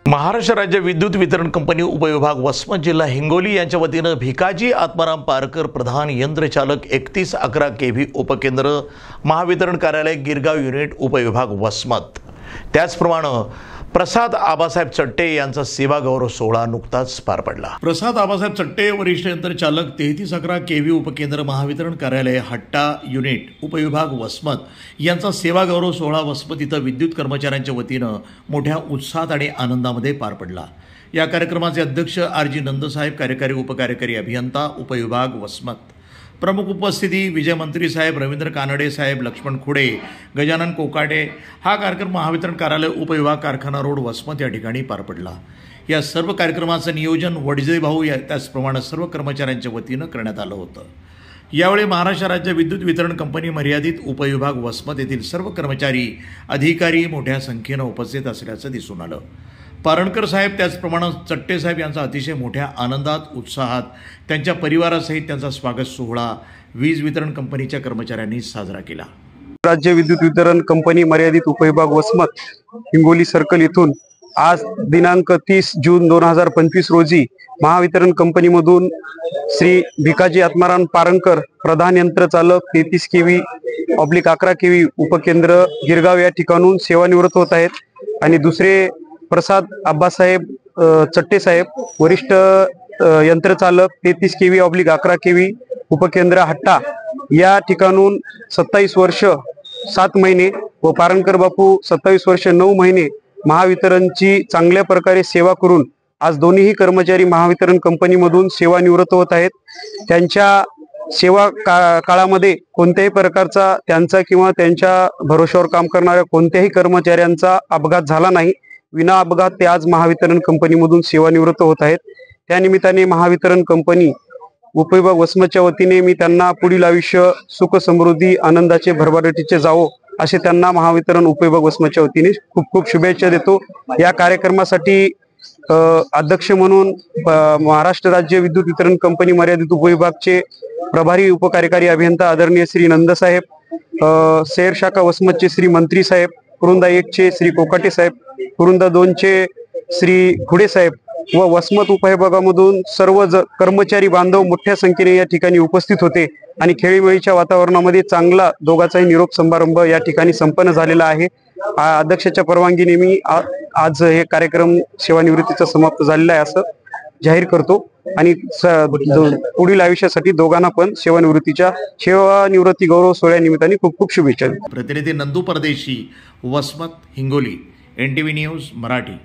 महाराष्ट्र राज्य विद्युत वितरण कंपनी उपविभाग वसमत जिल्हा हिंगोली यांच्या वतीनं भिकाजी आत्माराम पारकर प्रधान यंत्रचालक 3111 केव्ही उपकेंद्र महावितरण कार्यालय गिरगाव युनिट उपविभाग वसमत त्याचप्रमाणे प्रसाद आबासाहेब चट्टे यांचा सेवा गौरव सोहळा नुकताच पार पडला। प्रसाद आबासाहेब चट्टे वरिष्ठ यंत्रचालक 3311 केव्ही उपकेंद्र महावितरण कार्यालय हट्टा युनिट उपविभाग वसमत यांचा सेवा गौरव सोहळा वसमत इथं विद्युत कर्मचाऱ्यांच्या वतीनं मोठ्या उत्साहात आणि आनंदामध्ये पार पडला। या कार्यक्रमाचे अध्यक्ष आर.जी. नंदसाहेब, कार्यकारी उपकार्यकारी अभियंता उपविभाग वसमत, प्रमुख उपस्थिती विजय मंत्री साहेब, रवींद्र कानडे साहेब, लक्ष्मण खुडे, गजानन कोकाटे। हा कार्यक्रम महावितरण कार्यालय उपविभाग कारखाना रोड वसमत या ठिकाणी पार पडला। या सर्व कार्यक्रमाचं नियोजन वडजे भाऊ त्याचप्रमाणे सर्व कर्मचाऱ्यांच्या वतीनं करण्यात आलं होतं। यावेळी महाराष्ट्र राज्य विद्युत वितरण कंपनी मर्यादित उपविभाग वसमत येथील सर्व कर्मचारी अधिकारी मोठ्या संख्येनं उपस्थित असल्याचं दिसून आलं। पारणकर साहेब त्याचप्रमाणे चट्टे साहेब यांचा अतिशय मोठ्या आनंदात उत्साहात त्यांच्या परिवारासहित त्यांचा स्वागत सोहळा वीज वितरण कंपनीच्या कर्मचाऱ्यांनी साजरा केला। राज्य विद्युत वितरण कंपनी मर्यादित उपविभाग वसमत हिंगोली सर्कल इथून आज दिनांक 30 जून 2025 रोजी महावितरण कंपनीमधून श्री भिकाजी आत्माराम पारणकर प्रधान यंत्रचालक 33 केव्ही ऑब्लिक 11 केव्ही उपकेंद्र गिरगाव या ठिकाणून सेवानिवृत्त होत आहेत आणि दुसरे प्रसाद आबासाहेब चट्टे साहेब वरिष्ठ यंत्रचालक 33 केव्ही ऑब्लिक 11 केव्ही उपकेंद्र हट्टा या ठिकाणून 27 वर्ष 7 महिने व पारणकर बापू 27 वर्ष 9 महिने महावितरणची चांगल्या प्रकारे सेवा करून आज दोन्हीही कर्मचारी महावितरण कंपनीमधून सेवानिवृत्त होत आहेत। त्यांच्या सेवा काळामध्ये कोणत्याही प्रकारचा त्यांचा किंवा त्यांच्या भरोश्यावर काम करणाऱ्या कोणत्याही कर्मचाऱ्यांचा अपघात झाला नाही। विना अपघात ते आज महावितरण कंपनीमधून सेवानिवृत्त होत आहेत। त्यानिमित्ताने महावितरण कंपनी उपविभाग वसमतच्या वतीने मी त्यांना पुढील आयुष्य सुख समृद्धी आनंदाचे भरभराटीचे जावो असे त्यांना महावितरण उपविभाग वसमतच्या वतीने खूप खूप शुभेच्छा देतो। या कार्यक्रमासाठी अध्यक्ष म्हणून महाराष्ट्र राज्य विद्युत वितरण कंपनी मर्यादित उपविभागचे प्रभारी उपकार्यकारी अभियंता आदरणीय श्री नंदसाहेब, शहर शाखा वसमतचे श्री मंत्री साहेब, कुरुंदा 1 चे श्री कोकाटे साहेब, कुरुंदा 2 चे श्री खुडे साहेब व वसमत उपविभागामधून सर्व कर्मचारी बांधव मोठ्या संख्येने या ठिकाणी उपस्थित होते आणि खेळीमेळीच्या वातावरणामध्ये चांगला दोघांचाही निरोप समारंभ या ठिकाणी संपन्न झालेला आहे। अध्यक्षाच्या परवानगीने मी आज हे कार्यक्रम सेवानिवृत्तीचा समाप्त झालेला आहे असं जाहीर करतो आणि पुढील आयुष्यासाठी दोघांना पण सेवानिवृत्ती गौरव सोहळ्यानिमित्ताने खूप खूप शुभेच्छा। प्रतिनिधी नंदू परदेशी, वसमत, हिंगोली, NTV न्यूज मराठी।